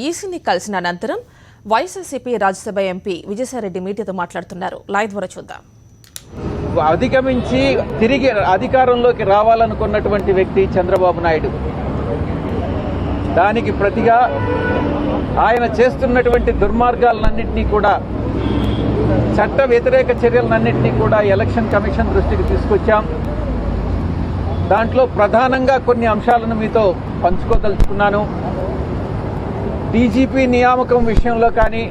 ఈసీని కలిసిన అనంతరం వైఎస్ఆర్సీపీ రాజ్యసభ ఎంపీ విజయసాయిరెడ్డి మీడియాతో మాట్లాడుతున్నారు. లైవ్ ద్వారా చూద్దాం. అధిగమించి తిరిగి అధికారంలోకి రావాలనుకున్నటువంటి వ్యక్తి చంద్రబాబు నాయుడు. దానికి ప్రతిగా ఆయన చేస్తున్నటువంటి దుర్మార్గాలన్నింటినీ కూడా, చట్ట వ్యతిరేక చర్యలన్నింటినీ కూడా ఎలక్షన్ కమిషన్ దృష్టికి తీసుకొచ్చాం. దాంట్లో ప్రధానంగా కొన్ని అంశాలను మీతో పంచుకోదలుచుకున్నాను. డీజీపీ నియామకం విషయంలో కానీ,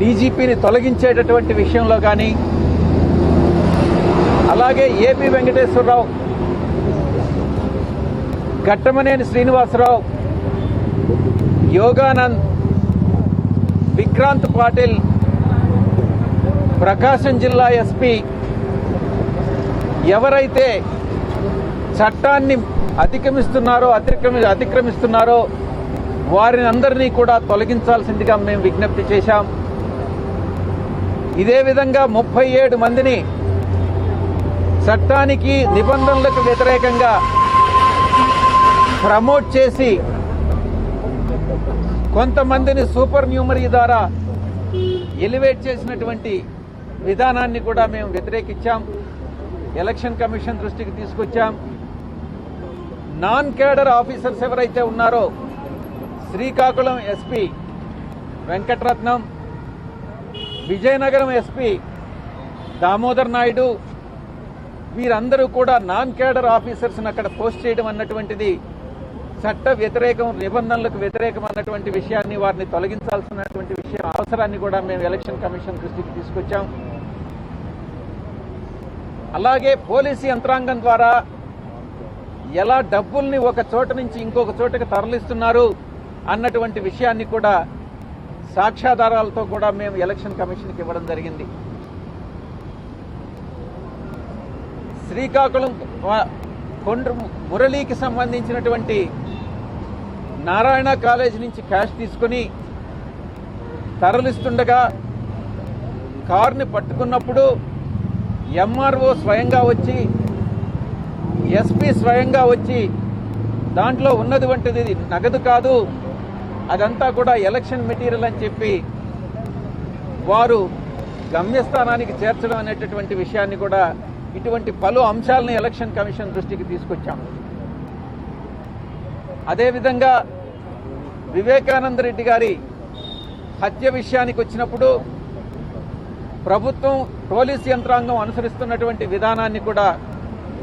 డీజీపీని తొలగించేటటువంటి విషయంలో కానీ, అలాగే ఏపీ వెంకటేశ్వరరావు, ఘట్టమనేని శ్రీనివాసరావు, యోగానంద్, విక్రాంత్ పాటిల్, ప్రకాశం జిల్లా ఎస్పీ ఎవరైతే చట్టాన్ని అతిక్రమిస్తున్నారో వారిని అందరినీ కూడా తొలగించాల్సిందిగా మేము విజ్ఞప్తి చేశాం. ఇదే విధంగా 37 మందిని చట్టానికి నిబంధనలకు వ్యతిరేకంగా ప్రమోట్ చేసి కొంతమందిని సూపర్ న్యూమరీ ద్వారా ఎలివేట్ చేసినటువంటి విధానాన్ని కూడా మేము వ్యతిరేకించాం. ఎలక్షన్ కమిషన్ దృష్టికి తీసుకొచ్చాం. నాన్ క్యాడర్ ఆఫీసర్స్ ఎవరైతే ఉన్నారో, శ్రీకాకుళం ఎస్పీ వెంకటరత్నం, విజయనగరం ఎస్పీ దామోదర్ నాయుడు, వీరందరూ కూడా నాన్ క్యాడర్ ఆఫీసర్స్ని అక్కడ పోస్ట్ చేయడం అన్నటువంటిది చట్ట వ్యతిరేకం, నిబంధనలకు వ్యతిరేకం అన్నటువంటి విషయాన్ని, వారిని తొలగించాల్సినటువంటి విషయం అవసరాన్ని కూడా మేము ఎలక్షన్ కమిషన్ దృష్టికి తీసుకొచ్చాం. అలాగే పోలీసు యంత్రాంగం ద్వారా ఎలా డబ్బుల్ని ఒక చోట నుంచి ఇంకొక చోటకి తరలిస్తున్నారు అన్నటువంటి విషయాన్ని కూడా సాక్ష్యాధారాలతో కూడా మేము ఎలక్షన్ కమిషన్కి ఇవ్వడం జరిగింది. శ్రీకాకుళం కొండ్రు మురళీకి సంబంధించినటువంటి నారాయణ కాలేజ్ నుంచి క్యాష్ తీసుకుని తరలిస్తుండగా కారుని పట్టుకున్నప్పుడు ఎంఆర్ఓ స్వయంగా వచ్చి, ఎస్పీ స్వయంగా వచ్చి, దాంట్లో ఉన్నటువంటిది నగదు కాదు, అదంతా కూడా ఎలక్షన్ మెటీరియల్ అని చెప్పి వారు గమ్యస్థానానికి చేర్చడం అనేటటువంటి విషయాన్ని కూడా, ఇటువంటి పలు అంశాలను ఎలక్షన్ కమిషన్ దృష్టికి తీసుకొచ్చాం. అదేవిధంగా వివేకానంద రెడ్డి గారి హత్య విషయానికి వచ్చినప్పుడు ప్రభుత్వం, పోలీసు యంత్రాంగం అనుసరిస్తున్నటువంటి విధానాన్ని కూడా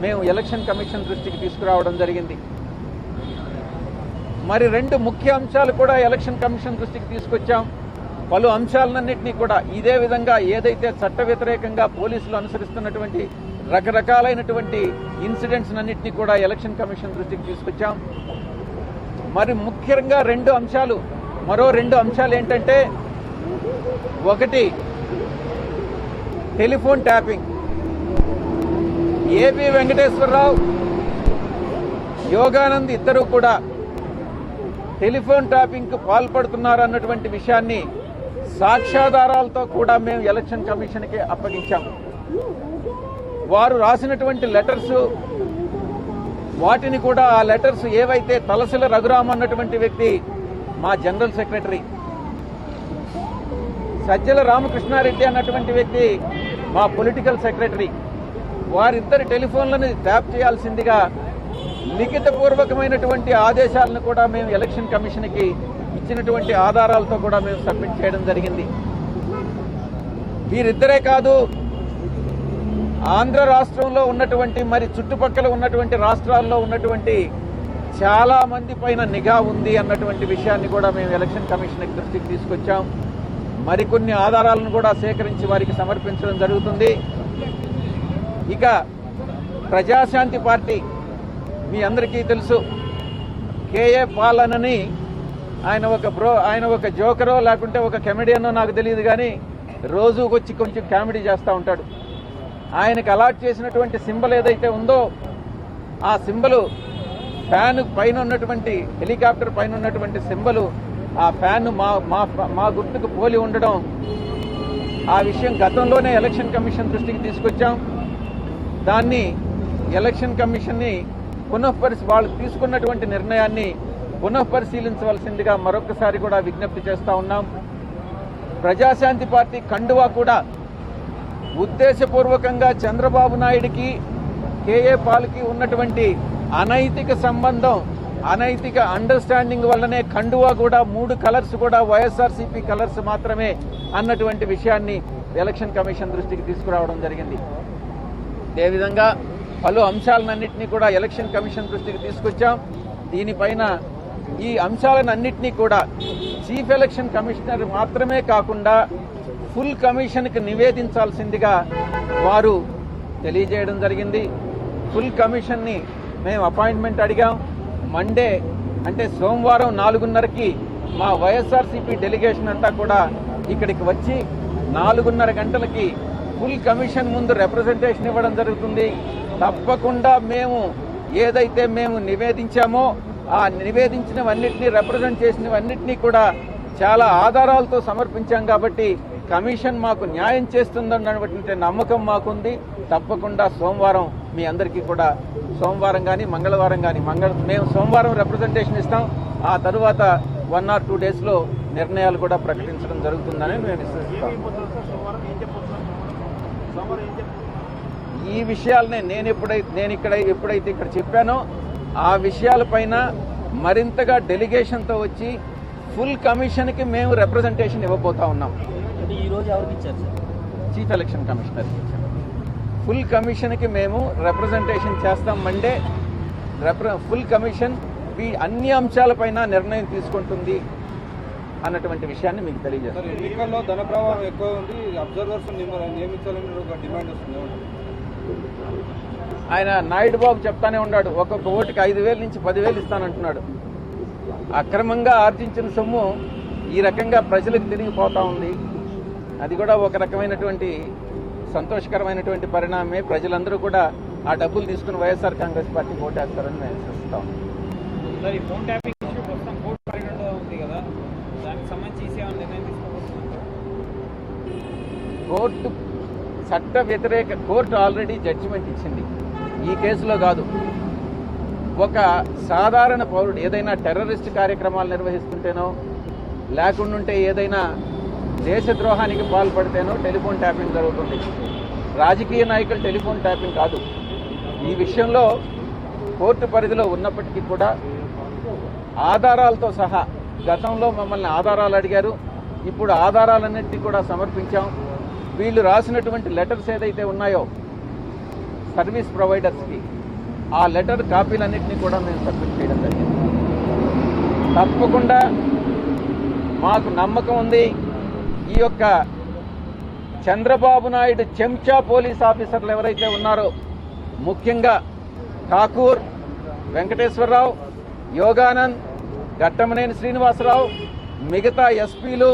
మేము ఎలక్షన్ కమిషన్ దృష్టికి తీసుకురావడం జరిగింది. మరి 2 ముఖ్య అంశాలు కూడా ఎలక్షన్ కమిషన్ దృష్టికి తీసుకొచ్చాం. పలు అంశాలన్నింటినీ కూడా ఇదే విధంగా, ఏదైతే చట్ట వ్యతిరేకంగా పోలీసులు అనుసరిస్తున్నటువంటి రకరకాలైనటువంటి ఇన్సిడెంట్స్ అన్నింటినీ కూడా ఎలక్షన్ కమిషన్ దృష్టికి తీసుకొచ్చాం. మరి ముఖ్యంగా మరో 2 అంశాలు ఏంటంటే, ఒకటి telephone tapping. AP Venkateswara Rao, Yoganand ఇద్దరూ కూడా టెలిఫోన్ ట్యాపింగ్కు పాల్పడుతున్నారన్నటువంటి విషయాన్ని సాక్ష్యాధారాలతో కూడా మేము ఎలక్షన్ కమిషన్కి అప్పగించాం. వారు రాసినటువంటి లెటర్స్, వాటిని కూడా, ఆ లెటర్స్ ఏవైతే, తలసిల రఘురామ్ అన్నటువంటి వ్యక్తి మా జనరల్ సెక్రటరీ, సజ్జల రామకృష్ణారెడ్డి అన్నటువంటి వ్యక్తి మా పొలిటికల్ సెక్రటరీ, వారిద్దరి టెలిఫోన్లను ట్యాప్ చేయాల్సిందిగా లిఖితపూర్వకమైనటువంటి ఆదేశాలను కూడా మేము ఎలక్షన్ కమిషన్కి ఇచ్చినటువంటి ఆధారాలతో కూడా మేము సబ్మిట్ చేయడం జరిగింది. వీరిద్దరే కాదు, ఆంధ్ర రాష్ట్రంలో ఉన్నటువంటి, మరి చుట్టుపక్కల ఉన్నటువంటి రాష్ట్రాల్లో ఉన్నటువంటి చాలా మంది పైన నిఘా ఉంది అన్నటువంటి విషయాన్ని కూడా మేము ఎలక్షన్ కమిషన్ దృష్టికి తీసుకొచ్చాం. మరికొన్ని ఆధారాలను కూడా సేకరించి వారికి సమర్పించడం జరుగుతుంది. ఇక ప్రజాశాంతి పార్టీ, మీ అందరికీ తెలుసు, కేఏ పాలనని ఆయన ఒక జోకరో లేకుంటే ఒక కమెడియనో నాకు తెలియదు, కానీ రోజుకొచ్చి కొంచెం కామెడీ చేస్తూ ఉంటాడు. ఆయనకు అలాట్ చేసినటువంటి సింబల్ ఏదైతే ఉందో, ఆ సింబలు ఫ్యాన్ పైన ఉన్నటువంటి, హెలికాప్టర్ పైన ఉన్నటువంటి సింబలు, ఆ ఫ్యాన్ మా గుర్తుకు పోలి ఉండడం, ఆ విషయం గతంలోనే ఎలక్షన్ కమిషన్ దృష్టికి తీసుకొచ్చాం. దాన్ని ఎలక్షన్ కమిషన్ని పునఃపరిశీ వాళ్ళు తీసుకున్నటువంటి నిర్ణయాన్ని పునఃపరిశీలించవలసిందిగా మరొకసారి కూడా విజ్ఞప్తి చేస్తా ఉన్నాం. ప్రజాశాంతి పార్టీ కండువా కూడా ఉద్దేశపూర్వకంగా చంద్రబాబు నాయుడికి కేఏ పాల్కి ఉన్నటువంటి అనైతిక సంబంధం, అనైతిక అండర్స్టాండింగ్ వల్లనే కండువా కూడా 3 కలర్స్ కూడా వైఎస్ఆర్సీపీ కలర్స్ మాత్రమే అన్నటువంటి విషయాన్ని ఎలక్షన్ కమిషన్ దృష్టికి తీసుకురావడం జరిగింది. అదేవిధంగా పలు అంశాలన్నింటినీ కూడా ఎలక్షన్ కమిషన్ దృష్టికి తీసుకొచ్చాం. దీనిపైన ఈ అంశాలన్నింటినీ కూడా చీఫ్ ఎలక్షన్ కమిషనర్ మాత్రమే కాకుండా ఫుల్ కమిషన్కి నివేదించాల్సిందిగా వారు తెలియజేయడం జరిగింది. ఫుల్ కమిషన్ని మేము అపాయింట్మెంట్ అడిగాం. మండే అంటే సోమవారం 4:30కి మా వైఎస్ఆర్సీపీ డెలిగేషన్ అంతా కూడా ఇక్కడికి వచ్చి 4:30 గంటలకి ఫుల్ కమిషన్ ముందు రిప్రజెంటేషన్ ఇవ్వడం జరుగుతుంది. తప్పకుండా మేము ఏదైతే మేము నివేదించామో ఆ నివేదించినవన్నింటినీ రిప్రజెంట్ చేసినవన్నింటినీ కూడా చాలా ఆధారాలతో సమర్పించాం కాబట్టి కమిషన్ మాకు న్యాయం చేస్తుందన్నటువంటి నమ్మకం మాకుంది. తప్పకుండా సోమవారం మీ అందరికీ కూడా సోమవారం కానీ మంగళవారం కానీ మేము సోమవారం రిప్రజెంటేషన్ ఇస్తాం. ఆ తరువాత 1 or 2 డేస్లో నిర్ణయాలు కూడా ప్రకటించడం జరుగుతుందని మేము విశ్వసిస్తాం. ఈ విషయాలనే నేను ఎప్పుడైతే ఇక్కడ చెప్పానో ఆ విషయాలపైన మరింతగా డెలిగేషన్తో వచ్చి ఫుల్ కమిషన్కి మేము రిప్రజెంటేషన్ ఇవ్వబోతా ఉన్నాం. చీఫ్ ఎలక్షన్ కమిషనర్ ఫుల్ కమిషన్కి మేము రిప్రజెంటేషన్ చేస్తాం. మండే ఫుల్ కమిషన్ అన్ని అంశాలపైన నిర్ణయం తీసుకుంటుంది అన్నటువంటి విషయాన్ని మీకు తెలియజేస్తాను. ఎన్నికల్లో ధన ప్రవాహం ఎక్కువ ఉంది, అబ్జర్వర్స్ నియమించాలని ఒక డిమాండ్ వస్తుంది. ఆయన నాయుడు బాబు చెప్తానే ఉన్నాడు, ఒక్కొక్క ఓటుకి 5,000 నుంచి 10,000 ఇస్తానంటున్నాడు. అక్రమంగా ఆర్జించిన సొమ్ము ఈ రకంగా ప్రజలకు తిరిగిపోతా ఉంది. అది కూడా ఒక రకమైనటువంటి సంతోషకరమైనటువంటి పరిణామమే. ప్రజలందరూ కూడా ఆ డబ్బులు తీసుకుని వైఎస్ఆర్ కాంగ్రెస్ పార్టీ ఓటేస్తారని మేము విశ్వసిస్తాం. కోర్టు చట్ట వ్యతిరేక కోర్టు ఆల్రెడీ జడ్జిమెంట్ ఇచ్చింది. ఈ కేసులో కాదు, ఒక సాధారణ పౌరుడు ఏదైనా టెర్రరిస్ట్ కార్యక్రమాలు నిర్వహిస్తుంటేనో లేకుంటే ఏదైనా దేశద్రోహానికి పాల్పడితేనో టెలిఫోన్ ట్యాపింగ్ జరుగుతుంది. రాజకీయ నాయకులు టెలిఫోన్ ట్యాపింగ్ కాదు. ఈ విషయంలో కోర్టు పరిధిలో ఉన్నప్పటికీ కూడా ఆధారాలతో సహా గతంలో మమ్మల్ని ఆధారాలు అడిగారు. ఇప్పుడు ఆధారాలన్నింటినీ కూడా సమర్పించాం. వీళ్ళు రాసినటువంటి లెటర్స్ ఏదైతే ఉన్నాయో సర్వీస్ ప్రొవైడర్స్కి, ఆ లెటర్ కాపీలన్నింటినీ కూడా మేము సబ్మిట్ చేయడం జరిగింది. తప్పకుండా మాకు నమ్మకం ఉంది, ఈ యొక్క చంద్రబాబు నాయుడు చెంచా పోలీస్ ఆఫీసర్లు ఎవరైతే ఉన్నారో, ముఖ్యంగా ఠాకూర్, వెంకటేశ్వరరావు, యోగానంద్, ఘట్టమనేని శ్రీనివాసరావు, మిగతా ఎస్పీలు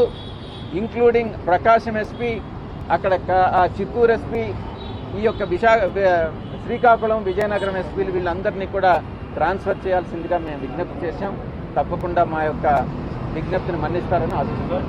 ఇంక్లూడింగ్ ప్రకాశం ఎస్పీ, అక్కడ చిత్తూరు ఎస్పీ, ఈ యొక్క శ్రీకాకుళం, విజయనగరం ఎస్పీలు వీళ్ళందరినీ కూడా ట్రాన్స్ఫర్ చేయాల్సిందిగా మేము విజ్ఞప్తి చేశాం. తప్పకుండా మా యొక్క విజ్ఞప్తిని మన్నిస్తారని ఆశిస్తున్నాం.